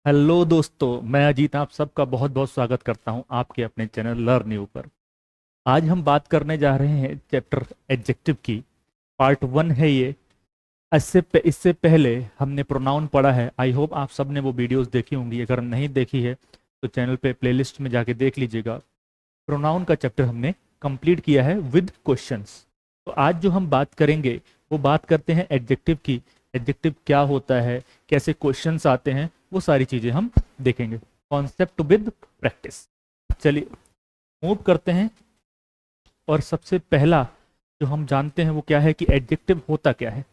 Hello दोस्तों, मैं अजीत आप सबका बहुत बहुत स्वागत करता हूं आपके अपने चैनल लर्न न्यू पर। आज हम बात करने जा रहे हैं चैप्टर एडजेक्टिव की। पार्ट 1 है ये। इससे पहले हमने प्रोनाउन पढ़ा है। आई होप आप सब ने वो वीडियोस देखी होंगी। अगर नहीं देखी है तो चैनल पे प्लेलिस्ट में जाके देख लीजिएगा। प्रोनाउन का चैप्टर हमने कंप्लीट किया है विद क्वेश्चंस। तो आज जो हम बात करेंगे वो बात करते हैं एडजेक्टिव की। एडजेक्टिव क्या होता है, कैसे क्वेश्चंस आते हैं, वो सारी चीजें हम देखेंगे कॉन्सेप्ट विद प्रैक्टिस। चलिए मूव करते हैं। और सबसे पहला जो हम जानते हैं वो क्या है कि एडजेक्टिव होता क्या है।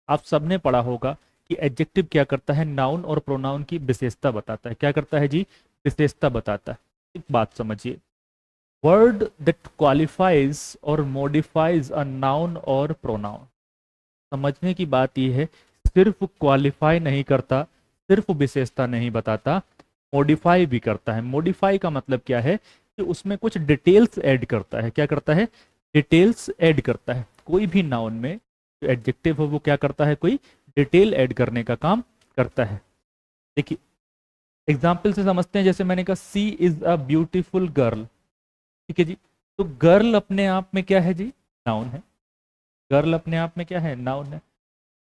आप सबने पढ़ा होगा कि एडजेक्टिव क्या करता है, नाउन और प्रोनाउन की विशेषता बताता है। क्या करता है जी? विशेषता बताता है। एक बात समझिए, वर्ड दैट क्वालिफाइज और मॉडिफाइज अ नाउन और प्रोनाउन। समझने की बात यह है, सिर्फ क्वालिफाई नहीं करता, सिर्फ विशेषता नहीं बताता, मॉडिफाई भी करता है। मॉडिफाई का मतलब क्या है कि उसमें कुछ डिटेल्स ऐड करता है। क्या करता है? डिटेल्स ऐड करता है। कोई भी नाउन में जो एडजेक्टिव हो वो क्या करता है? कोई डिटेल ऐड करने का काम करता है। देखिए एग्जाम्पल से समझते हैं। जैसे मैंने कहा सी इज अ ब्यूटीफुल गर्ल। ठीक है जी। तो गर्ल अपने आप में क्या है जी? नाउन है। गर्ल अपने आप में क्या है? नाउन है।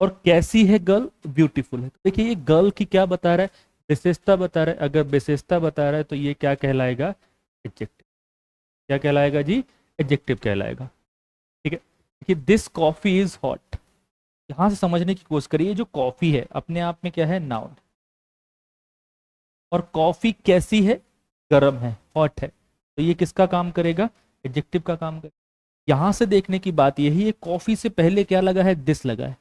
और कैसी है गर्ल? ब्यूटीफुल है। तो देखिए ये गर्ल की क्या बता रहा है? विशेषता बता रहा है। अगर विशेषता बता रहा है तो ये क्या कहलाएगा? एडजेक्टिव। क्या कहलाएगा जी? एडजेक्टिव कहलाएगा। ठीक है। देखिए दिस कॉफी इज हॉट। यहां से समझने की कोशिश करिए, जो कॉफी है अपने आप में क्या है? नाउन। और कॉफी कैसी है? गर्म है, हॉट है। तो ये किसका काम करेगा? एडजेक्टिव का काम करेगा। यहां से देखने की बात यही है, कॉफी से पहले क्या लगा है? दिस लगा है।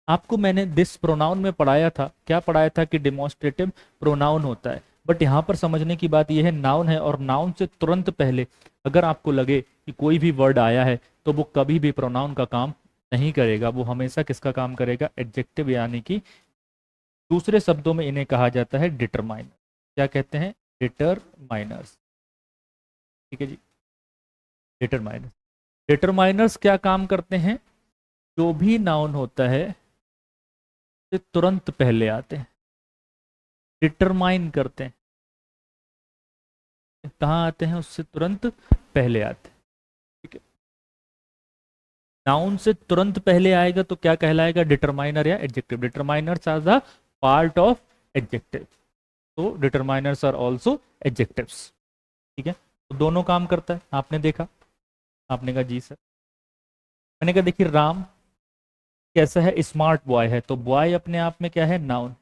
आपको मैंने दिस प्रोनाउन में पढ़ाया था। क्या पढ़ाया था? कि डिमॉन्स्ट्रेटिव प्रोनाउन होता है। बट यहां पर समझने की बात यह है, नाउन है और नाउन से तुरंत पहले अगर आपको लगे कि कोई भी वर्ड आया है तो वो कभी भी प्रोनाउन का काम नहीं करेगा। वो हमेशा किसका काम करेगा? एडजेक्टिव, यानी कि दूसरे शब्दों में इन्हें कहा जाता है डिटरमाइनर। क्या कहते हैं? डिटरमाइनर्स। ठीक है जी। डिटरमाइनर्स। डिटरमाइनर्स क्या काम करते हैं? जो भी नाउन होता है से तुरंत पहले आते हैं, डिटरमाइन करते हैं। कहाँ आते हैं? उससे तुरंत पहले आते हैं। ठीक है। नाउन से तुरंत पहले आएगा तो क्या कहलाएगा? डिटरमाइनर या adjective. Determiners are the part of adjective. तो डिटरमाइनर्स आर ऑल्सो एडजेक्टिव्स। ठीक है। तो दोनों काम करता है। आपने देखा, आपने कहा जी सर। मैंने कहा देखिए राम कैसा है? स्मार्ट बॉय है। तो बॉय अपने आप में क्या है? नाउन।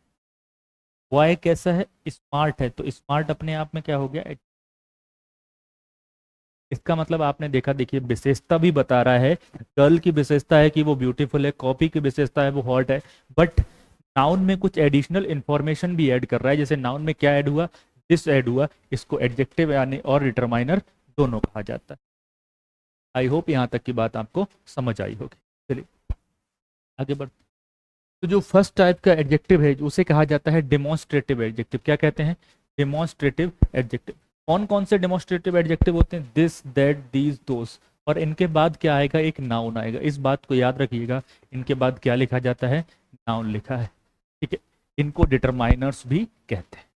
बॉय कैसा है? स्मार्ट है। तो स्मार्ट अपने आप में क्या हो गया? इसका मतलब आपने देखा, देखिए विशेषता भी बता रहा है। गर्ल की विशेषता है कि वो ब्यूटीफुल है, कॉपी की विशेषता है वो हॉट है। बट नाउन में कुछ एडिशनल इंफॉर्मेशन भी ऐड कर रहा है। जैसे नाउन में क्या ऐड हुआ? दिस ऐड हुआ। इसको एडजेक्टिव यानी और डिटरमाइनर दोनों कहा जाता है। आई होप यहाँ तक की बात आपको समझ आई होगी। चलिए आगे बढ़। तो जो फर्स्ट टाइप का एडजेक्टिव है उसे कहा जाता है डेमोन्स्ट्रेटिव एडजेक्टिव। क्या कहते हैं? Demonstrative adjective. कौन कौन से डेमोन्स्ट्रेटिव एडजेक्टिव होते हैं? दिस, दैट, दीज, दोस। और इनके बाद क्या आएगा? एक नाउन आएगा। इस बात को याद रखिएगा। इनके बाद क्या लिखा जाता है? नाउन लिखा है। ठीक है। इनको डिटरमाइनर्स भी कहते हैं।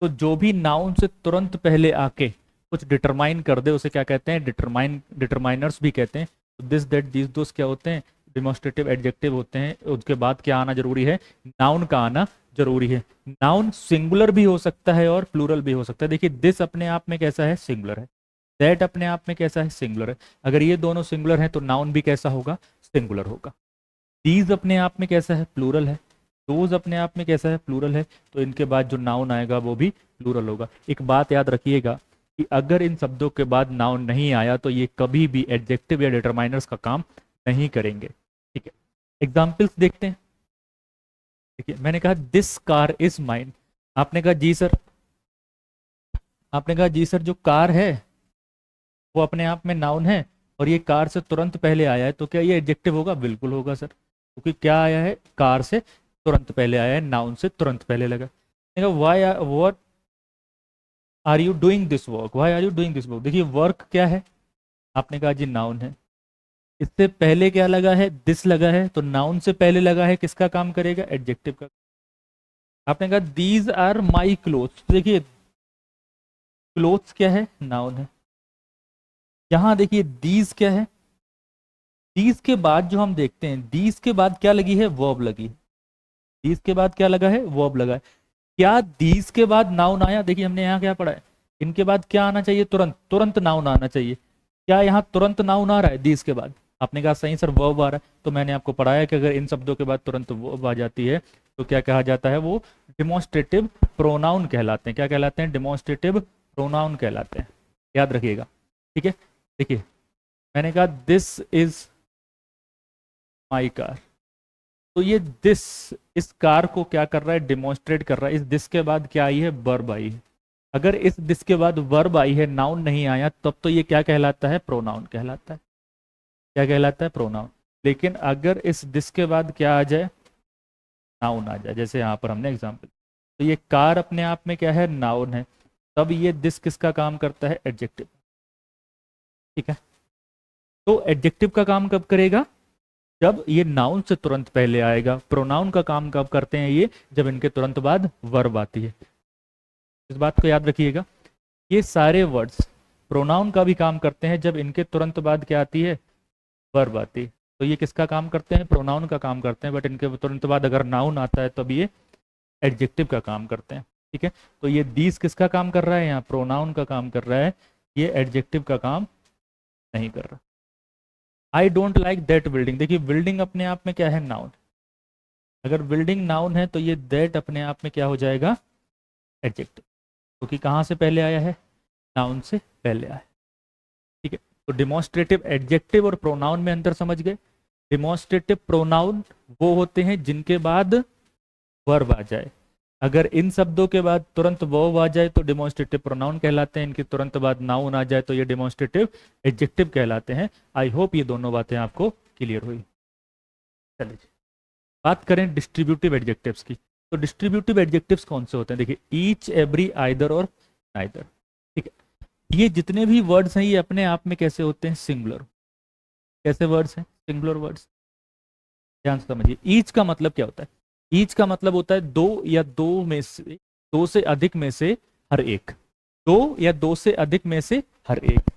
तो जो भी नाउन से तुरंत पहले आके कुछ डिटरमाइन कर दे उसे क्या कहते हैं? डिटरमाइनर्स भी कहते हैं। तो दिस, दैट, दीज, दोस क्या होते हैं? डिमॉन्स्ट्रेटिव एडजेक्टिव होते हैं। उसके बाद क्या आना जरूरी है? नाउन का आना जरूरी है। नाउन सिंगुलर भी हो सकता है और प्लूरल भी हो सकता है। देखिए दिस अपने आप में कैसा है? सिंगुलर है। दैट अपने आप में कैसा है? सिंगुलर है। अगर ये दोनों सिंगुलर हैं तो नाउन भी कैसा होगा? सिंगुलर होगा। दीज अपने आप में कैसा है? प्लूरल है। दोज अपने आप में कैसा है? प्लूरल है। तो इनके बाद जो नाउन आएगा वो भी प्लूरल होगा। एक बात याद रखिएगा कि अगर इन शब्दों के बाद नाउन नहीं आया तो ये कभी भी एडजेक्टिव या डिटरमाइनर्स का काम नहीं करेंगे। ठीक है। एग्जाम्पल्स देखते हैं। देखिए मैंने कहा दिस कार इज माइन। आपने कहा जी सर। आपने कहा जी सर, जो कार है वो अपने आप में नाउन है और ये कार से तुरंत पहले आया है, तो क्या ये एडजेक्टिव होगा? बिल्कुल होगा सर, क्योंकि क्या आया है? कार से तुरंत पहले आया है, नाउन से तुरंत पहले लगा। Why what are you doing this work? Why are you doing this work? देखिए वर्क क्या है? आपने कहा जी नाउन है। इससे पहले क्या लगा है, दिस लगा है, तो नाउन से पहले लगा है, किसका काम करेगा, एडजेक्टिव का। आपने कहा दीज आर माई क्लोथ्स, देखिए क्लोथ्स क्या है, नाउन है। यहां देखिए दीज क्या है, दीज के बाद जो हम देखते हैं, दीज के बाद क्या लगी है, वर्ब लगी है। दीज के बाद क्या लगा है, वर्ब लगा है। क्या दीज के बाद नाउन आया, देखिए हमने यहाँ क्या पढ़ा है, इनके बाद क्या आना चाहिए, तुरंत तुरंत नाउन आना चाहिए। क्या यहाँ तुरंत नाउन आ रहा है दीज के बाद, आपने कहा सही सर वर्ब आ रहा है, तो मैंने आपको पढ़ाया कि अगर इन शब्दों के बाद तुरंत वर्ब आ जाती है तो क्या कहा जाता है, वो डिमॉन्स्ट्रेटिव प्रोनाउन कहलाते हैं। क्या कहलाते हैं, डिमॉन्स्ट्रेटिव प्रोनाउन कहलाते हैं, याद रखिएगा। ठीक है, देखिए मैंने कहा दिस इज माई कार, तो ये दिस, इस कार को क्या कर रहा है, डिमॉन्स्ट्रेट कर रहा है। इस दिस के बाद क्या आई है, वर्ब आई है। अगर इस दिस के बाद वर्ब आई है, नाउन नहीं आया, तब तो ये क्या कहलाता है, प्रोनाउन कहलाता है। क्या कहलाता है, प्रोनाउन। लेकिन अगर इस दिस के बाद क्या आ जाए, नाउन आ जाए, जैसे यहाँ पर हमने एग्जाम्पल, तो ये कार अपने आप में क्या है, नाउन है, तब ये दिस किसका काम करता है, एडजेक्टिव। ठीक है, तो एडजेक्टिव का काम कब करेगा, जब ये नाउन से तुरंत पहले आएगा। प्रोनाउन का काम कब करते हैं ये, जब इनके तुरंत बाद वर्ब आती है। इस बात को याद रखिएगा, ये सारे वर्ड्स प्रोनाउन का भी काम करते हैं, जब इनके तुरंत बाद क्या आती है, वर्ब आती है। तो ये किसका काम करते हैं, प्रोनाउन का काम करते हैं, बट इनके तुरंत बाद अगर नाउन आता है तब ये एडजेक्टिव का काम करते हैं। ठीक है, तो ये दीस किसका काम कर रहा है, यहाँ प्रोनाउन का काम कर रहा है, ये एडजेक्टिव का काम नहीं कर रहा। I don't like that building, देखिए बिल्डिंग अपने आप में क्या है, नाउन। अगर बिल्डिंग नाउन है तो ये दैट अपने आप में क्या हो जाएगा, एडजेक्टिव, क्योंकि कहाँ से पहले आया है, नाउन से पहले आया है। ठीक है, तो डिमॉन्स्ट्रेटिव एडजेक्टिव और प्रोनाउन में अंतर समझ गए। डिमॉन्स्ट्रेटिव प्रोनाउन वो होते हैं जिनके बाद वर्ब आ जाए। अगर इन शब्दों के बाद तुरंत वर्ब आ जाए तो डिमॉन्स्ट्रेटिव प्रोनाउन कहलाते हैं, इनके तुरंत बाद नाउन आ जाए तो ये डिमॉन्स्ट्रेटिव एडजेक्टिव कहलाते हैं। आई होप ये दोनों बातें आपको क्लियर हुई। चलिए बात करें डिस्ट्रीब्यूटिव एडजेक्टिव्स की। तो डिस्ट्रीब्यूटिव एडजेक्टिव्स कौन से होते हैं, देखिए ईच, एवरी, आइदर और नाइदर। ठीक है, ये जितने भी वर्ड्स हैं ये अपने आप में कैसे होते हैं, सिंगुलर। कैसे वर्ड्स हैं, सिंगुलर वर्ड्स। ध्यान से समझिए, ईच का मतलब क्या होता है, ईच का मतलब होता है दो या दो में से, दो से अधिक में से हर एक, दो या दो से अधिक में से हर एक।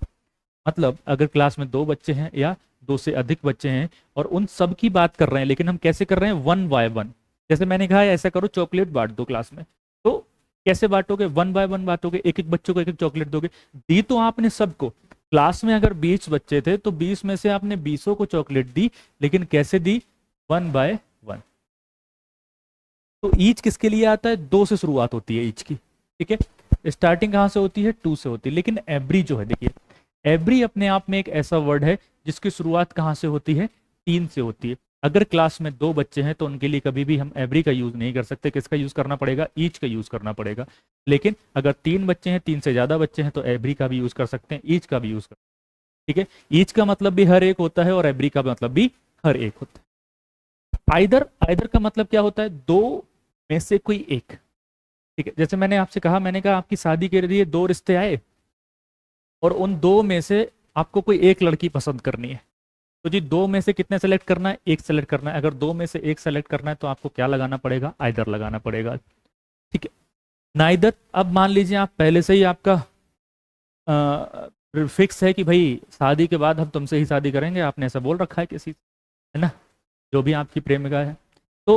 मतलब अगर क्लास में दो बच्चे हैं या दो से अधिक बच्चे हैं और उन सब की बात कर रहे हैं, लेकिन हम कैसे कर रहे हैं, वन बाय वन। जैसे मैंने कहा ऐसा करो, चॉकलेट बांट दो क्लास में, तो कैसे बांटोगे, वन बाय वन बांटोगे, एक एक बच्चों को एक एक चॉकलेट दोगे। दी तो आपने सबको, क्लास में अगर 20 बच्चे थे तो 20 में से आपने 20 को चॉकलेट दी, लेकिन कैसे दी, वन बाय वन। तो ईच किसके लिए आता है, दो से शुरुआत होती है ईच की। ठीक है, स्टार्टिंग कहाँ से होती है, टू से होती है। लेकिन एवरी जो है, देखिए एवरी अपने आप में एक ऐसा वर्ड है जिसकी शुरुआत कहाँ से होती है, तीन से होती है। अगर क्लास में दो बच्चे हैं तो उनके लिए कभी भी हम एवरी का यूज नहीं कर सकते, किसका यूज करना पड़ेगा, ईच का यूज करना पड़ेगा। लेकिन अगर तीन बच्चे हैं, तीन से ज्यादा बच्चे हैं, तो एवरी का भी यूज कर सकते हैं, ईच का भी यूज कर। ठीक है, ईच का मतलब भी हर एक होता है और एवरी का मतलब भी हर एक होता है। आइदर, आइदर का मतलब क्या होता है, दो में से कोई एक। ठीक है, जैसे मैंने आपसे कहा, मैंने कहा आपकी शादी के लिए दो रिश्ते आए और उन दो में से आपको कोई एक लड़की पसंद करनी है, तो जी दो में से कितने सेलेक्ट करना है, एक सेलेक्ट करना है। अगर दो में से एक सेलेक्ट करना है तो आपको क्या लगाना पड़ेगा, आइदर लगाना पड़ेगा। ठीक है, नाइदर, अब मान लीजिए आप पहले से ही आपका फिक्स है कि भाई शादी के बाद हम तुमसे ही शादी करेंगे, आपने ऐसा बोल रखा है किसी से, है ना, जो भी आपकी प्रेमिका है। तो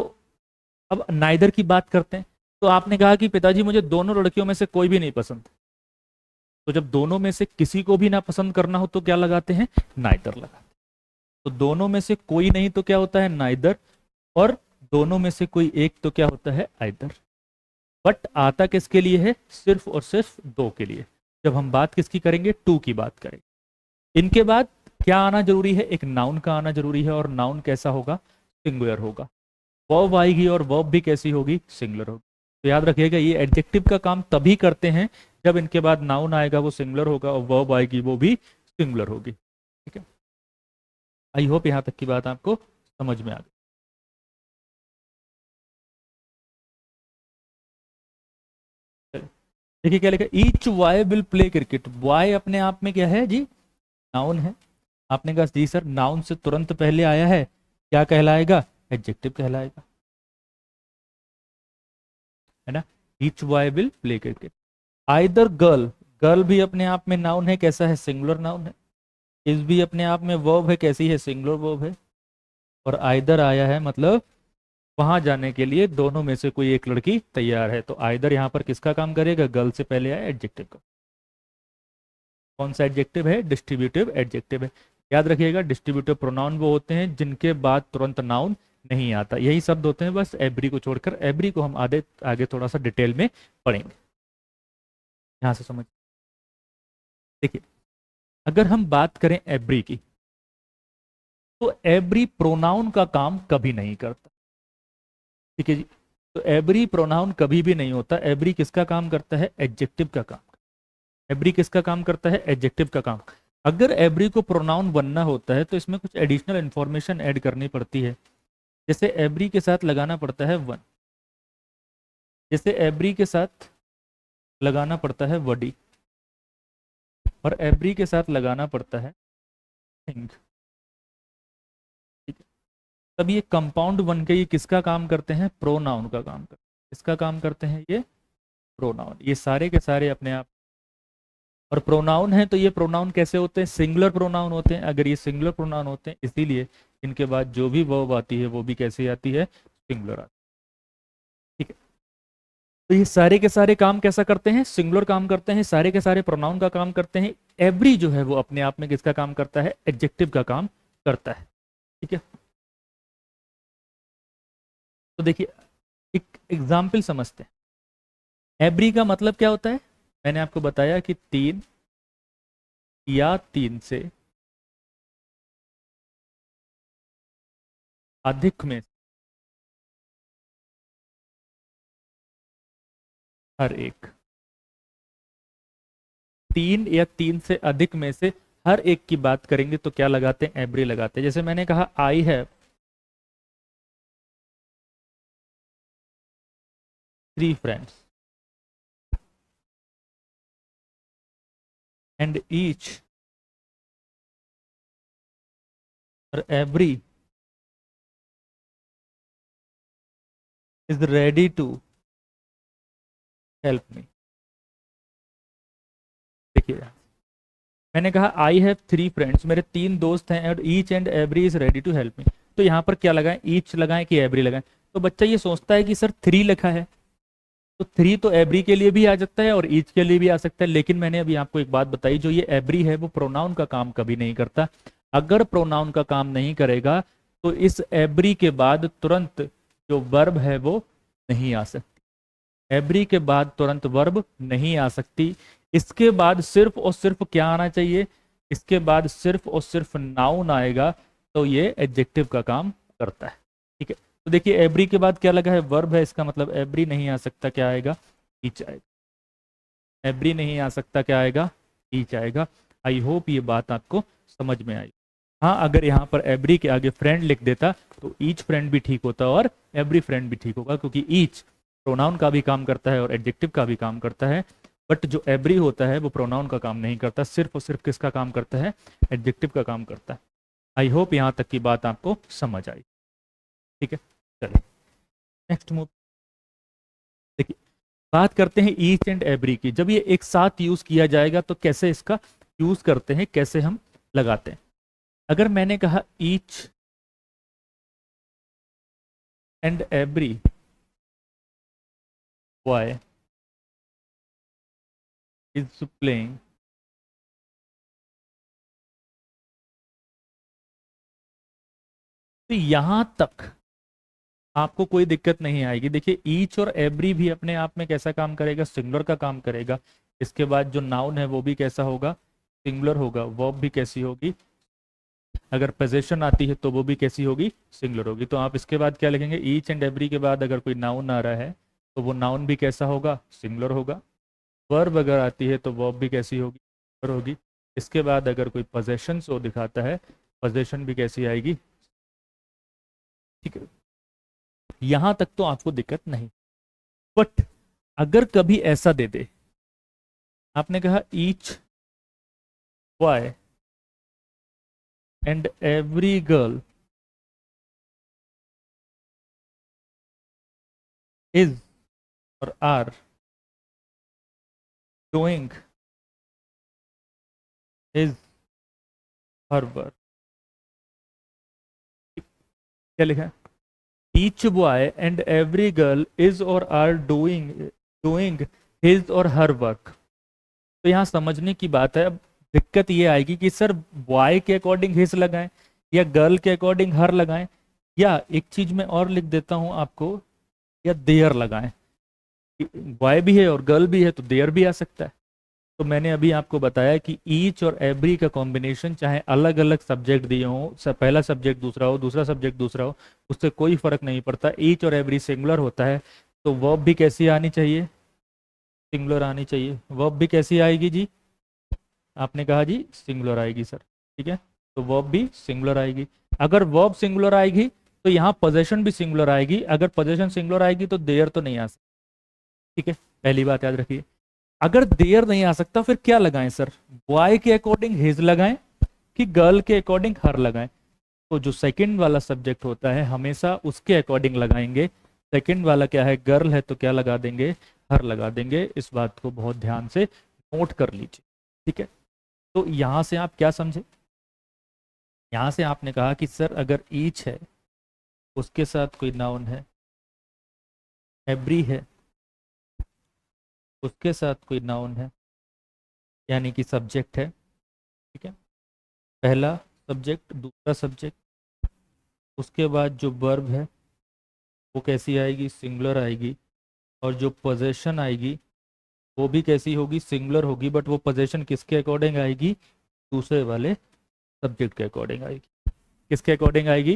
अब नाइदर की बात करते हैं। तो आपने कहा कि पिताजी मुझे दोनों लड़कियों में से कोई भी नहीं पसंद, तो जब दोनों में से किसी को भी ना पसंद करना हो तो क्या लगाते हैं, नाइदर लगाते हैं। तो दोनों में से कोई नहीं तो क्या होता है, नाइदर, और दोनों में से कोई एक तो क्या होता है, आइदर। बट आता किसके लिए है, सिर्फ और सिर्फ दो के लिए। जब हम बात किसकी करेंगे, टू की बात करेंगे। इनके बाद क्या आना जरूरी है, एक नाउन का आना जरूरी है, और नाउन कैसा होगा, सिंगुलर होगा। वर्ब आएगी और वर्ब भी कैसी होगी, सिंगुलर होगी। तो याद रखिएगा, ये एडजेक्टिव का काम तभी करते हैं जब इनके बाद नाउन आएगा वो सिंगुलर होगा और वर्ब आएगी वो भी सिंगुलर होगी। ठीक है, आई होप यहां तक की बात आपको समझ में आ गई। चलिए, देखिए क्या लिखा, each Y will play cricket. Y अपने आप में क्या है जी, नाउन है। आपने कहा जी सर नाउन से तुरंत पहले आया है, क्या कहलाएगा? एडजेक्टिव कहलाएगा, है ना। Each boy will play cricket. Either girl, girl भी अपने आप में नाउन है, कैसा है? सिंगुलर नाउन है। इज भी अपने आप में वर्ब है, कैसी है? सिंगुलर वर्ब है। और आइदर आया है मतलब वहां जाने के लिए दोनों में से कोई एक लड़की तैयार है, तो आइदर यहां पर किसका काम करेगा? गर्ल से पहले आया एडजेक्टिव का। कौन सा एडजेक्टिव है? डिस्ट्रीब्यूटिव एडजेक्टिव है। याद रखिएगा डिस्ट्रीब्यूटिव प्रोनाउन वो होते हैं जिनके बाद तुरंत नाउन नहीं आता, यही शब्द होते हैं बस एवरी को छोड़कर। एवरी को हम आगे आगे थोड़ा सा डिटेल में पढ़ेंगे। यहां से समझ, देखिए अगर हम बात करें एवरी की, तो एवरी प्रोनाउन का काम कभी नहीं करता, ठीक है जी। तो एवरी प्रोनाउन कभी भी नहीं होता। एवरी किसका काम करता है? एडजेक्टिव का काम। एवरी किसका काम करता है? एडजेक्टिव का काम। अगर एवरी को प्रोनाउन बनना होता है तो इसमें कुछ एडिशनल इंफॉर्मेशन ऐड करनी पड़ती है। जैसे एवरी के साथ लगाना पड़ता है वन, जैसे एवरी के साथ लगाना पड़ता है वडी, और एवरी के साथ लगाना पड़ता है थिंग, ठीक है। तब ये कंपाउंड बन के ये किसका काम करते हैं? प्रोनाउन का काम करते हैं। किसका काम करते हैं ये? प्रोनाउन। ये सारे के सारे अपने आप, और प्रोनाउन है तो ये प्रोनाउन कैसे होते हैं? सिंगुलर प्रोनाउन होते हैं। अगर ये सिंगुलर प्रोनाउन होते हैं इसीलिए इनके बाद जो भी वर्ब आती है वो भी कैसे आती है? सिंगुलर आती है, ठीक है। तो ये सारे के सारे काम कैसा करते हैं? सिंगुलर काम करते हैं, सारे के सारे प्रोनाउन का काम करते हैं। एवरी जो है वो अपने आप में किसका काम करता है? एडजेक्टिव का काम करता है, ठीक है। तो देखिए एक एग्जाम्पल समझते हैं। एवरी का मतलब क्या होता है? मैंने आपको बताया कि तीन या तीन से अधिक में हर एक, तीन या तीन से अधिक में से हर एक की बात करेंगे तो क्या लगाते हैं? एवरी लगाते हैं। जैसे मैंने कहा I have three friends and each और every is ready to help me. देखिए मैंने कहा आई हैव थ्री फ्रेंड्स, मेरे तीन दोस्त हैं, और each and every is ready to help me. तो यहाँ पर क्या लगाएं? ईच लगाएं कि एवरी लगाएं? तो बच्चा ये सोचता है कि सर थ्री लिखा है, तो थ्री तो एवरी के लिए भी आ सकता है और ईच के लिए भी आ सकता है। लेकिन मैंने अभी आपको एक बात बताई, जो ये एवरी है वो प्रोनाउन का काम कभी नहीं करता। अगर प्रोनाउन का काम नहीं करेगा तो इस एवरी के बाद तुरंत जो वर्ब है वो नहीं आ सकती। एवरी के बाद तुरंत वर्ब नहीं आ सकती। इसके बाद सिर्फ और सिर्फ क्या आना चाहिए? इसके बाद सिर्फ और सिर्फ नाउन आएगा, तो ये एडजेक्टिव का काम करता है, ठीक है। तो देखिए एवरी के बाद क्या लगा है? वर्ब है, इसका मतलब एवरी नहीं आ सकता, क्या आएगा? ईच आएगा। एवरी नहीं आ सकता, क्या आएगा? ईच आएगा। आई होप ये बात आपको समझ में आई। हाँ अगर यहाँ पर एवरी के आगे फ्रेंड लिख देता तो ईच फ्रेंड भी ठीक होता और एवरी फ्रेंड भी ठीक होगा, क्योंकि ईच प्रोनाउन का भी काम करता है और एडजेक्टिव का भी काम करता है। बट जो एवरी होता है वो प्रोनाउन का काम नहीं करता, सिर्फ और सिर्फ किसका काम करता है? एडजेक्टिव का काम करता है। आई होप यहाँ तक की बात आपको समझ आई, ठीक है। चलिए नेक्स्ट मूव। देखिए बात करते हैं ईच एंड एवरी की। जब ये एक साथ यूज किया जाएगा तो कैसे इसका यूज करते हैं, कैसे हम लगाते हैं। अगर मैंने कहा each and every boy is playing, तो यहां तक आपको कोई दिक्कत नहीं आएगी। देखिए ईच और एवरी भी अपने आप में कैसा काम करेगा? सिंगुलर का काम करेगा। इसके बाद जो नाउन है वो भी कैसा होगा? सिंगुलर होगा। वर्ब भी कैसी होगी? अगर पोजीशन आती है तो वो भी कैसी होगी? सिंगुलर होगी। तो आप इसके बाद क्या लिखेंगे? ईच एंड एवरी के बाद अगर कोई नाउन आ रहा है तो वो नाउन भी कैसा होगा? सिंगुलर होगा। वर्ब अगर आती है तो वर्ब भी कैसी होगी? सिंगुलर होगी। इसके बाद अगर कोई पोजेशन शो दिखाता है, पोजेशन भी कैसी आएगी? ठीक है। यहां तक तो आपको दिक्कत नहीं। बट अगर कभी ऐसा दे दे, आपने कहा each boy and every girl is और are doing his her work. क्या लिखा है? Each boy and every girl is और आर डूइंग डूइंग हिज और हर वर्क। तो यहाँ समझने की बात है। अब दिक्कत ये आएगी कि सर बॉय के अकॉर्डिंग हिज लगाएं या गर्ल के अकॉर्डिंग हर लगाएं, या एक चीज मैं और लिख देता हूं आपको, या देयर लगाएं। बॉय भी है और गर्ल भी है तो देयर भी आ सकता है। तो मैंने अभी आपको बताया कि ईच और एवरी का कॉम्बिनेशन चाहे अलग अलग सब्जेक्ट दिए हों, पहला सब्जेक्ट दूसरा हो, दूसरा सब्जेक्ट दूसरा हो, उससे कोई फर्क नहीं पड़ता। ईच और एवरी सिंगुलर होता है तो वर्ब भी कैसी आनी चाहिए? सिंगुलर आनी चाहिए। वर्ब भी कैसी आएगी जी? आपने कहा जी सिंगुलर आएगी सर, ठीक है। तो वर्ब भी सिंगुलर आएगी। अगर वर्ब सिंगुलर आएगी तो यहाँ पोजेशन भी सिंगुलर आएगी। अगर पोजेशन सिंगुलर आएगी तो देयर तो नहीं आ सकती, ठीक है। पहली बात याद रखिए। अगर देयर नहीं आ सकता फिर क्या लगाएं सर? बॉय के अकॉर्डिंग हिज लगाएं कि गर्ल के अकॉर्डिंग हर लगाएं? तो जो सेकंड वाला सब्जेक्ट होता है हमेशा उसके अकॉर्डिंग लगाएंगे। सेकंड वाला क्या है? गर्ल है तो क्या लगा देंगे? हर लगा देंगे। इस बात को बहुत ध्यान से नोट कर लीजिए, ठीक है। तो यहां से आप क्या समझे? यहां से आपने कहा कि सर अगर ईच है उसके साथ कोई नाउन है, एवरी है उसके साथ कोई नाउन है, यानी कि सब्जेक्ट है, ठीक है। पहला सब्जेक्ट दूसरा सब्जेक्ट, उसके बाद जो वर्ब है वो कैसी आएगी? सिंगुलर आएगी। और जो पोजेशन आएगी वो भी कैसी होगी? सिंगुलर होगी। बट वो पोजेशन किसके अकॉर्डिंग आएगी? दूसरे वाले सब्जेक्ट के अकॉर्डिंग आएगी। किसके अकॉर्डिंग आएगी?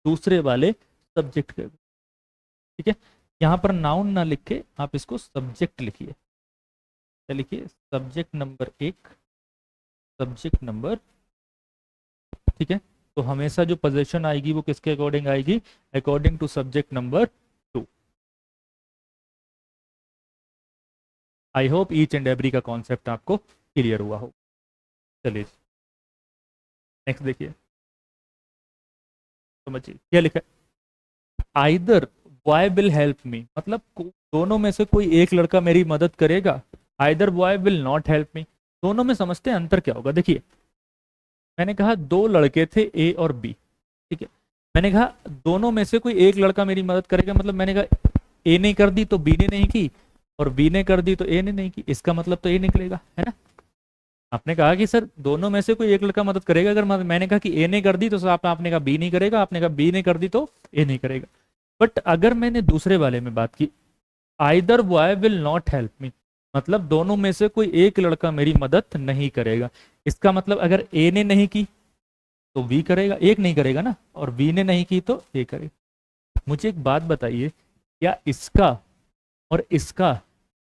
दूसरे वाले सब्जेक्ट के, ठीक है। यहाँ पर नाउन ना लिख के आप इसको सब्जेक्ट लिखिए। क्या लिखिए? सब्जेक्ट नंबर एक, सब्जेक्ट नंबर, ठीक है। तो हमेशा जो पोजीशन आएगी वो किसके अकॉर्डिंग आएगी? According to subject number 2। I hope each and every का कॉन्सेप्ट आपको क्लियर हुआ हो। चलिए नेक्स्ट देखिए, समझिए क्या लिखा है। Either boy will help me, मतलब दोनों में से कोई एक लड़का मेरी मदद करेगा। Either boy will not help me. दोनों में समझते हैं अंतर क्या होगा। देखिए मैंने कहा दो लड़के थे ए और बी, ठीक है। मैंने कहा दोनों में से कोई एक लड़का मेरी मदद करेगा, मतलब मैंने कहा ए ने कर दी तो बी ने नहीं की, और बी ने कर दी तो ए ने नहीं की। इसका मतलब तो ए निकलेगा, है ना। आपने कहा कि सर दोनों में से कोई एक लड़का मदद करेगा। अगर मैंने कहा कि ए ने कर दी तो आपने कहा बी नहीं करेगा, आपने कहा बी ने कर दी तो ए नहीं करेगा। बट अगर मैंने दूसरे वाले में बात की, either boy will not help me, मतलब दोनों में से कोई एक लड़का मेरी मदद नहीं करेगा। इसका मतलब अगर ए ने नहीं की तो बी करेगा, एक नहीं करेगा ना, और बी ने नहीं की तो ए करेगा। मुझे एक बात बताइए, क्या इसका और इसका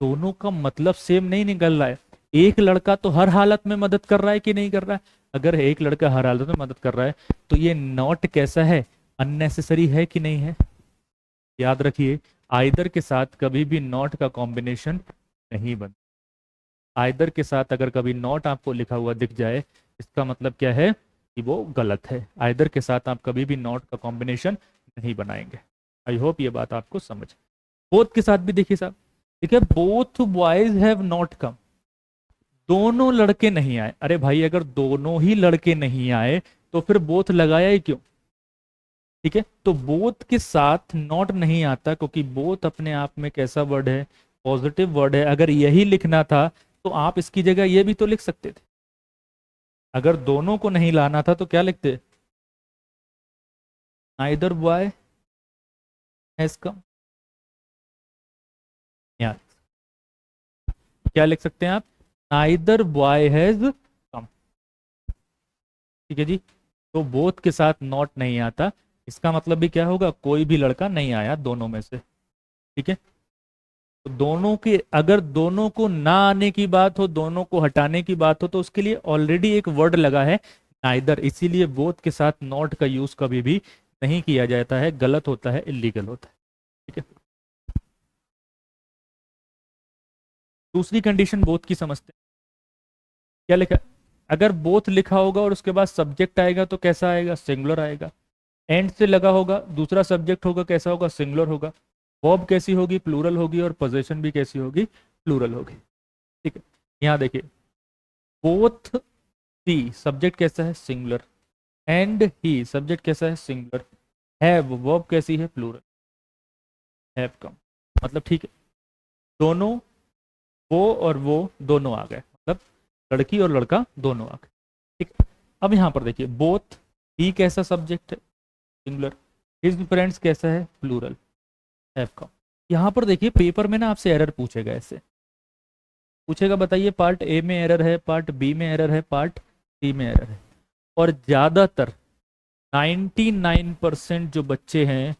दोनों का मतलब सेम नहीं निकल रहा है? एक लड़का तो हर हालत में मदद कर रहा है कि नहीं कर रहा है? अगर एक लड़का हर हालत में मदद कर रहा है तो ये नॉट कैसा है? अननेसेसरी है कि नहीं है? याद रखिए आइदर के साथ कभी भी नॉट का कॉम्बिनेशन नहीं बन। आइदर के साथ अगर कभी नॉट आपको लिखा हुआ दिख जाए इसका मतलब क्या है? कि वो गलत है। आइदर के साथ आप कभी भी नॉट का कॉम्बिनेशन नहीं बनाएंगे। आई होप ये बात आपको समझ। बोथ के साथ भी देखिए साहब, ठीक है, both boys have not come, दोनों लड़के नहीं आए। अरे भाई अगर दोनों ही लड़के नहीं आए तो फिर बोथ लगाया ही क्यों? ठीक है, तो बोथ के साथ नॉट नहीं आता क्योंकि बोथ अपने आप में कैसा वर्ड है? पॉजिटिव वर्ड है। अगर यही लिखना था तो आप इसकी जगह ये भी तो लिख सकते थे। अगर दोनों को नहीं लाना था तो क्या लिखते? Neither boy has come. या क्या लिख सकते हैं आप? नाइदर बॉय हैज कम, ठीक है जी। तो बोथ के साथ नॉट नहीं आता, इसका मतलब भी क्या होगा? कोई भी लड़का नहीं आया दोनों में से, ठीक है। तो दोनों के, अगर दोनों को ना आने की बात हो, दोनों को हटाने की बात हो, तो उसके लिए ऑलरेडी एक वर्ड लगा है नाइदर, इसीलिए बोथ के साथ नॉट का यूज कभी भी नहीं किया जाता है। गलत होता है, इलीगल होता है, ठीक है। दूसरी कंडीशन बोथ की समझते हैं। क्या लिखा है? अगर बोथ लिखा होगा और उसके बाद सब्जेक्ट आएगा तो कैसा आएगा, सिंगुलर आएगा। एंड से लगा होगा, दूसरा सब्जेक्ट होगा, कैसा होगा, सिंगुलर होगा। वर्ब कैसी होगी, प्लूरल होगी, और पोजीशन भी कैसी होगी, प्लूरल होगी। ठीक है, यहाँ देखिए, बोथ सी सब्जेक्ट कैसा है, सिंगुलर। एंड ही सब्जेक्ट कैसा है, सिंगुलर। हैव वर्ब कैसी है, प्लूरल। हैव कम, मतलब ठीक है, दोनों, वो और वो दोनों आ गए, मतलब लड़की और लड़का दोनों आ गए। ठीक है, अब यहाँ पर देखिए, बोथ ही कैसा सब्जेक्ट है, सिंगुलर। हिज फ्रेंड्स कैसा है, प्लूरल। Have come. यहाँ पर देखिए, पेपर में ना आपसे एरर पूछेगा, ऐसे पूछेगा, बताइए पार्ट ए में एरर है, पार्ट बी में एरर है, पार्ट सी में एरर है। और ज़्यादातर 99% जो बच्चे हैं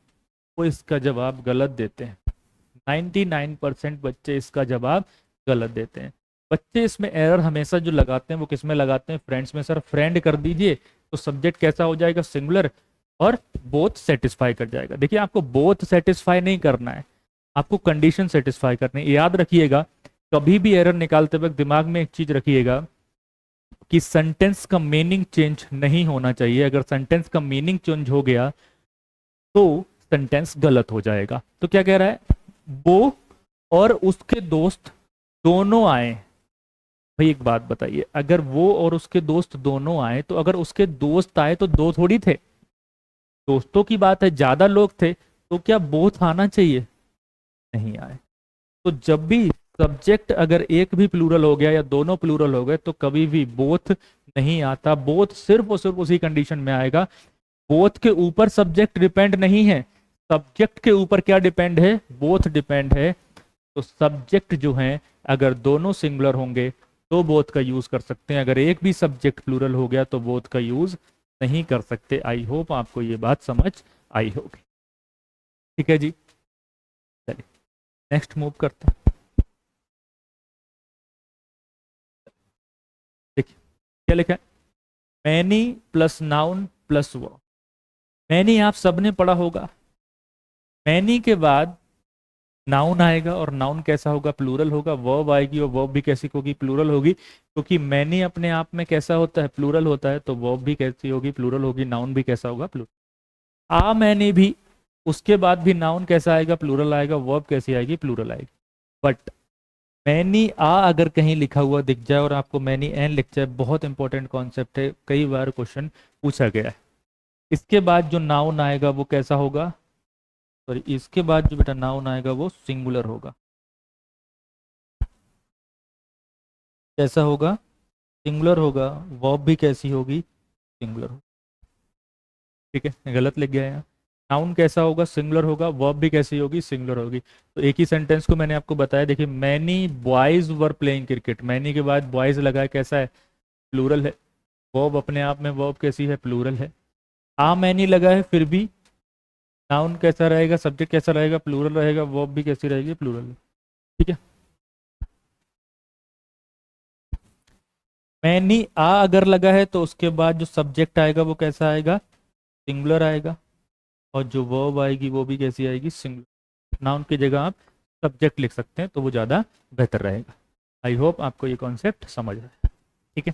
वो इसका जवाब गलत देते हैं। 99% बच्चे इसका जवाब गलत देते हैं। बच्चे इसमें एरर हमेशा जो लगाते हैं वो किस में लगाते हैं, फ्रेंड्स में। सर फ्रेंड कर दीजिए तो सब्जेक्ट कैसा हो जाएगा, सिंगुलर, और बोथ सेटिस्फाई कर जाएगा। देखिए, आपको बोथ सेटिस्फाई नहीं करना है, आपको कंडीशन सेटिस्फाई करनी है। याद रखिएगा, कभी भी एरर निकालते वक्त दिमाग में एक चीज रखिएगा कि सेंटेंस का मीनिंग चेंज नहीं होना चाहिए। अगर सेंटेंस का मीनिंग चेंज हो गया तो सेंटेंस गलत हो जाएगा। तो क्या कह रहा है, वो और उसके दोस्त दोनों आए। भाई एक बात बताइए, अगर वो और उसके दोस्त दोनों आए, तो अगर उसके दोस्त आए तो दो थोड़ी थे, दोस्तों की बात है, ज्यादा लोग थे, तो क्या बोथ आना चाहिए, नहीं आए। तो जब भी सब्जेक्ट अगर एक भी प्लूरल हो गया या दोनों प्लूरल हो गए तो कभी भी बोथ नहीं आता। बोथ सिर्फ और सिर्फ उसी कंडीशन में आएगा, बोथ के ऊपर सब्जेक्ट डिपेंड नहीं है, सब्जेक्ट के ऊपर क्या डिपेंड है, बोथ डिपेंड है। तो सब्जेक्ट जो है अगर दोनों सिंगुलर होंगे तो बोथ का यूज कर सकते हैं, अगर एक भी सब्जेक्ट प्लूरल हो गया तो बोथ का यूज नहीं कर सकते। आई होप आपको ये बात समझ आई होगी। ठीक है जी, चलिए नेक्स्ट मूव करते हैं। देखिए क्या लिखा है, मैनी प्लस नाउन प्लस वो। मैनी आप सबने पढ़ा होगा, मैनी के बाद नाउन आएगा और नाउन कैसा होगा, प्लूरल होगा। वर्ब आएगी और वर्ब भी कैसी होगी, प्लूरल होगी, क्योंकि मैनी अपने आप में कैसा होता है, प्लूरल होता है। तो वर्ब भी कैसी होगी, प्लूरल होगी। नाउन भी कैसा होगा, प्लूरल। आ मैनी भी, उसके बाद भी नाउन कैसा आएगा, प्लूरल आएगा। वर्ब कैसी आएगी, प्लूरल आएगी। बट मैनी आ अगर कहीं लिखा हुआ दिख जाए और आपको मैनी एन लिख जाए, बहुत इंपॉर्टेंट कॉन्सेप्ट है, कई बार क्वेश्चन पूछा गया है। इसके बाद जो नाउन आएगा वो कैसा होगा, सॉरी, इसके बाद जो बेटा नाउन आएगा वो सिंगुलर होगा। कैसा होगा, सिंगुलर होगा। वर्ब भी कैसी होगी, सिंगुलर होगी। ठीक है, गलत लिख गया यहाँ। नाउन कैसा होगा, सिंगुलर होगा। वर्ब भी कैसी होगी, सिंगुलर होगी। तो एक ही सेंटेंस को मैंने आपको बताया, देखिए, many boys were playing cricket. Many के बाद बॉयज लगा है, कैसा है, प्लूरल है। वर्ब अपने आप में वर्ब कैसी है, प्लूरल है। आ मैनी लगा है, फिर भी नाउन कैसा रहेगा, सब्जेक्ट कैसा रहेगा, प्लूरल रहेगा। वर्ब भी कैसी रहेगी, प्लूरल। ठीक है, मैनी आ अगर लगा है तो उसके बाद जो सब्जेक्ट आएगा वो कैसा आएगा, सिंगुलर आएगा। और जो वर्ब आएगी वो भी कैसी आएगी, सिंगुलर। नाउन की जगह आप सब्जेक्ट लिख सकते हैं तो वो ज़्यादा बेहतर रहेगा। आई होप आपको ये कॉन्सेप्ट समझ रहा है। ठीक है,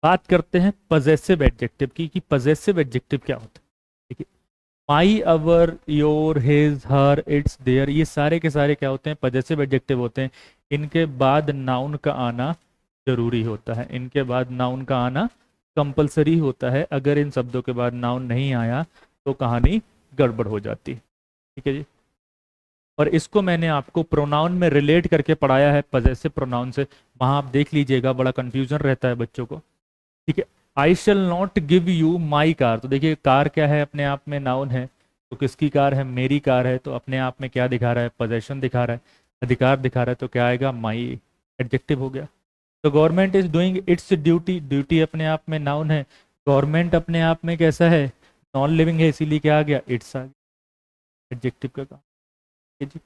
बात करते हैं पजेसिव एडजेक्टिव की, कि पजेसिव एडजेक्टिव क्या होता है। देखिए, my, our, your, his, her, its, their, ये सारे के सारे क्या होते हैं, पजेसिव एडजेक्टिव होते हैं। इनके बाद नाउन का आना जरूरी होता है, इनके बाद नाउन का आना कंपलसरी होता है। अगर इन शब्दों के बाद नाउन नहीं आया तो कहानी गड़बड़ हो जाती है। ठीक है जी, और इसको मैंने आपको प्रोनाउन में रिलेट करके पढ़ाया है, पजेसिव प्रोनाउन से। वहां आप देख लीजिएगा, बड़ा कंफ्यूजन रहता है बच्चों को। ठीक है, I shall not give you my car. तो देखिए, कार क्या है, अपने आप में नाउन है। तो किसकी कार है, मेरी कार है। तो अपने आप में क्या दिखा रहा है, पोजेशन दिखा रहा है, अधिकार दिखा रहा है। तो क्या आएगा, माई, एडजेक्टिव हो गया। तो government is doing it's duty. Duty अपने आप में नाउन है। गवर्नमेंट अपने आप में कैसा है, नॉन लिविंग है, इसीलिए क्या आ गया, इट्स आ गया, एडजेक्टिव का काम। ठीक है जी,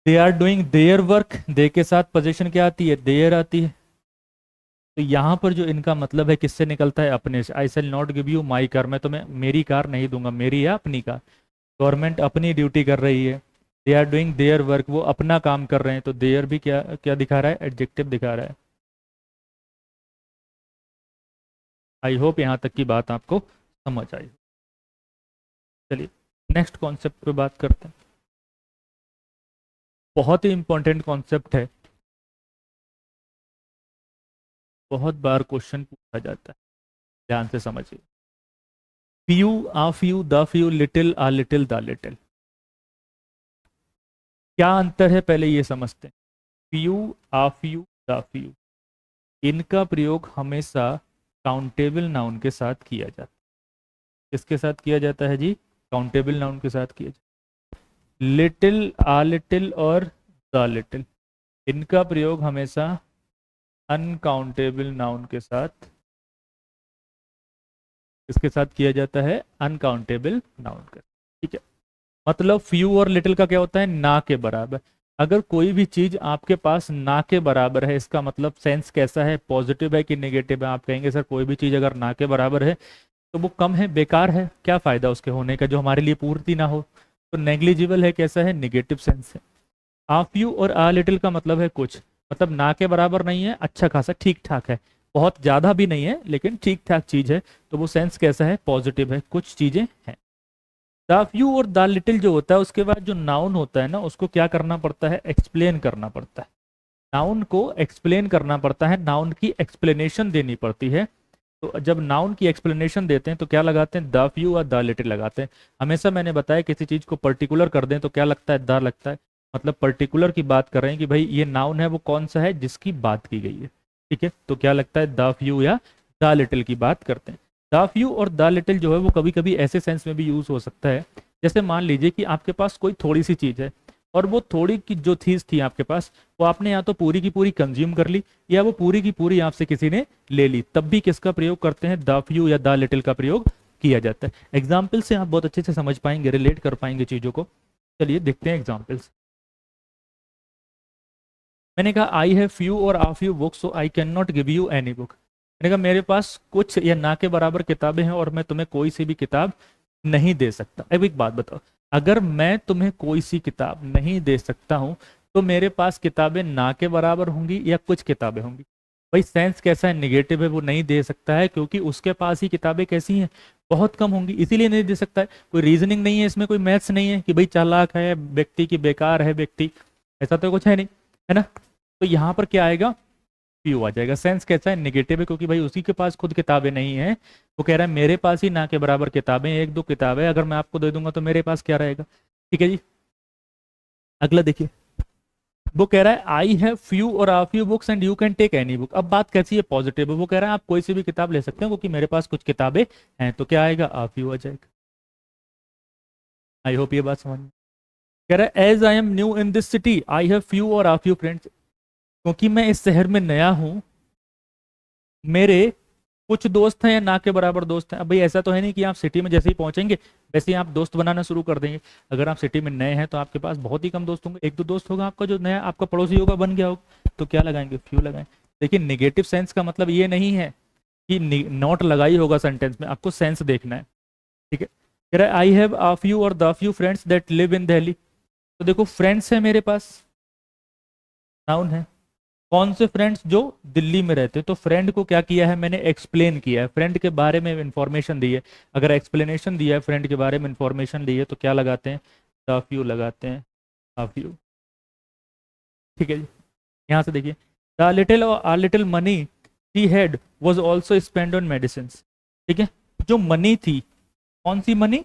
they are doing their work. They के साथ पोजीशन क्या आती है, देयर आती है। तो यहाँ पर जो इनका मतलब है किससे निकलता है, अपने से। I shall not give you my car, मैं तुम्हें मेरी कार नहीं दूंगा, मेरी है अपनी कार। गवर्नमेंट अपनी ड्यूटी कर रही है, they are doing their work, वो अपना काम कर रहे हैं, तो देयर भी क्या क्या दिखा रहा है, एडजेक्टिव दिखा रहा है। आई होप यहाँ तक की बात आपको समझ आई। चलिए नेक्स्ट कॉन्सेप्ट पे बात करते हैं। बहुत ही इंपॉर्टेंट कॉन्सेप्ट है, बहुत बार क्वेश्चन पूछा जाता है, ध्यान से समझिए। Few, uh few, the few, little, uh little, the little, क्या अंतर है पहले ये समझते हैं। Few, uh few, the few, इनका प्रयोग हमेशा काउंटेबल नाउन के साथ किया जाता है। किसके साथ किया जाता है जी, काउंटेबल नाउन के साथ किया जाता है। लिटिल, आ लिटिल और द लिटिल, इनका प्रयोग हमेशा अनकाउंटेबल नाउन के साथ, किसके साथ किया जाता है, अनकाउंटेबल नाउन के, ठीक है। मतलब फ्यू और लिटिल का क्या होता है, ना के बराबर। अगर कोई भी चीज आपके पास ना के बराबर है, इसका मतलब सेंस कैसा है, पॉजिटिव है कि नेगेटिव है। आप कहेंगे सर कोई भी चीज अगर ना के बराबर है तो वो कम है, बेकार है, क्या फायदा उसके होने का जो हमारे लिए पूर्ति ना हो, तो नेग्लिजिबल है, कैसा है, निगेटिव सेंस है। आ फ्यू और आ लिटिल का मतलब है कुछ, मतलब ना के बराबर नहीं है, अच्छा खासा ठीक ठाक है, बहुत ज्यादा भी नहीं है लेकिन ठीक ठाक चीज है, तो वो सेंस कैसा है, पॉजिटिव है, कुछ चीजें हैं। द फ्यू और द लिटिल जो होता है उसके बाद जो नाउन होता है ना, उसको क्या करना पड़ता है, एक्सप्लेन करना पड़ता है। नाउन को एक्सप्लेन करना पड़ता है, नाउन की एक्सप्लेनेशन देनी पड़ती है। तो जब नाउन की एक्सप्लेनेशन देते हैं तो क्या लगाते हैं, द फ्यू और द लिटिल लगाते हैं। हमेशा मैंने बताया किसी चीज को पर्टिकुलर कर दें तो क्या लगता है, द लगता है, मतलब पर्टिकुलर की बात कर रहे हैं कि भाई ये नाउन है वो कौन सा है जिसकी बात की गई है, ठीक है, तो क्या लगता है, द फ्यू या द लिटिल की बात करते हैं। द फ्यू और द लिटिल जो है वो कभी कभी ऐसे सेंस में भी यूज हो सकता है, जैसे मान लीजिए कि आपके पास कोई थोड़ी सी चीज है और वो थोड़ी की जो चीज थी आपके पास, वो आपने या तो पूरी की पूरी कंज्यूम कर ली या वो पूरी की पूरी आपसे किसी ने ले ली, तब भी किसका प्रयोग करते हैं, द फ्यू या द लिटिल का प्रयोग किया जाता है। एग्जाम्पल से आप बहुत अच्छे से समझ पाएंगे, रिलेट कर पाएंगे चीजों को। चलिए देखते हैं एग्जाम्पल्स। मैंने कहा आई हैव फ्यू और a few books so I can not give you any book. मैंने कहा मेरे पास कुछ या ना के बराबर किताबें हैं और मैं तुम्हें कोई सी भी किताब नहीं दे सकता। अब एक बात बताओ, अगर मैं तुम्हें कोई सी किताब नहीं दे सकता हूं तो मेरे पास किताबें ना के बराबर होंगी या कुछ किताबें होंगी। भाई सेंस कैसा है, निगेटिव है, वो नहीं दे सकता है क्योंकि उसके पास ही किताबें कैसी हैं, बहुत कम होंगी, इसीलिए नहीं दे सकता है। कोई रीजनिंग नहीं है इसमें, कोई मैथ्स नहीं है कि भाई चालाक है व्यक्ति की बेकार है व्यक्ति, ऐसा तो कुछ है नहीं, है ना। तो यहाँ पर क्या आएगा, फ्यू आ जाएगा। सेंस कैसा है, नेगेटिव है, क्योंकि भाई उसी के पास खुद किताबें नहीं है। वो कह रहा है मेरे पास ही ना के बराबर किताबें, एक दो किताबें अगर मैं आपको दे दूंगा तो मेरे पास क्या रहेगा, ठीक है जी। अगला देखिए, वो कह रहा है आई हैव फ्यू और a few books and you can take any book. अब बात कैसी है, पॉजिटिव है, वो कह रहा है आप कोई सी भी किताब ले सकते हो क्योंकि मेरे पास कुछ किताबें हैं, तो क्या आएगा, आ फ्यू आ जाएगा। आई होप ये बात समझ में। कह रहा है as I am new in this city I have few और आ फ्यू फ्रेंड्स, क्योंकि मैं इस शहर में नया हूं, मेरे कुछ दोस्त हैं या ना के बराबर दोस्त हैं। अब भाई ऐसा तो है नहीं कि आप सिटी में जैसे ही पहुंचेंगे वैसे ही आप दोस्त बनाना शुरू कर देंगे। अगर आप सिटी में नए हैं तो आपके पास बहुत ही कम दोस्त होंगे, एक दो दोस्त होगा आपका जो नया आपका पड़ोसी होगा, बन गया होगा, तो क्या लगाएंगे, फ्यू लगाएं। लेकिन निगेटिव सेंस का मतलब ये नहीं है कि नॉट लगाई होगा सेंटेंस में, आपको सेंस देखना है, ठीक है। कह रहा है आई हैव अ फ्यू और the few friends that live in Delhi. तो देखो फ्रेंड्स है मेरे पास, नाउन है, कौन से फ्रेंड्स, जो दिल्ली में रहते हैं। तो फ्रेंड को क्या किया है, मैंने एक्सप्लेन किया है, फ्रेंड के बारे में इंफॉर्मेशन दी है। अगर एक्सप्लेनेशन दिया है, फ्रेंड के बारे में इंफॉर्मेशन दी है, तो क्या लगाते हैं, द फ्यू लगाते हैं, a few, ठीक है जी। यहाँ से देखिए, द लिटिल और आ little money she had was also spend on medicine, ठीक है। जो मनी थी, कौन सी मनी,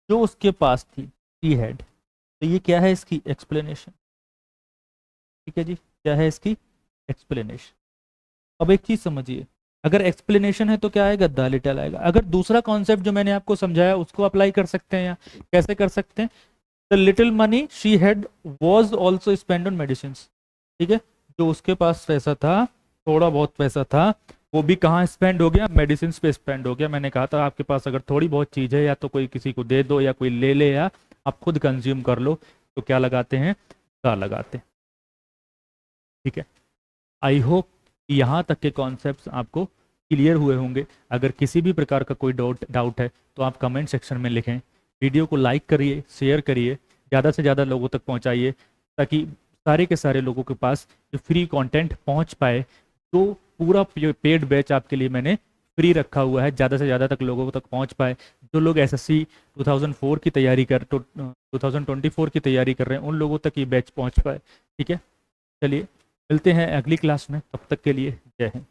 जो उसके पास थी, शी हैड, तो ये क्या है, इसकी एक्सप्लेनेशन, ठीक है जी, क्या है इसकी एक्सप्लेनेशन। अब एक चीज समझिए, अगर एक्सप्लेनेशन है तो क्या आएगा, द लिटिल आएगा। अगर दूसरा कॉन्सेप्ट जो मैंने आपको समझाया उसको अप्लाई कर सकते हैं, या कैसे कर सकते हैं, the little money she had was also spend on medicine, ठीक है। जो उसके पास पैसा था, थोड़ा बहुत पैसा था, वो भी कहाँ स्पेंड हो गया, मेडिसिन पे स्पेंड हो गया। मैंने कहा था आपके पास अगर थोड़ी बहुत चीज है, या तो कोई किसी को दे दो या कोई ले ले या आप खुद कंज्यूम कर लो, तो क्या लगाते हैं, द लगाते हैं, ठीक है। आई होप यहाँ तक के कॉन्सेप्ट्स आपको क्लियर हुए होंगे। अगर किसी भी प्रकार का कोई डाउट है तो आप कमेंट सेक्शन में लिखें, वीडियो को लाइक करिए, शेयर करिए, ज़्यादा से ज़्यादा लोगों तक पहुंचाइए, ताकि सारे के सारे लोगों के पास जो फ्री कंटेंट पहुंच पाए। तो पूरा पेड बैच आपके लिए मैंने फ्री रखा हुआ है, ज़्यादा से ज़्यादा तक लोगों तक पहुंच पाए। जो लोग एसएससी 2004 की तैयारी कर 2024 की तैयारी कर रहे हैं, उन लोगों तक ये बैच पहुंच पाए। ठीक है, चलिए मिलते हैं अगली क्लास में, तब तक के लिए जय हिंद।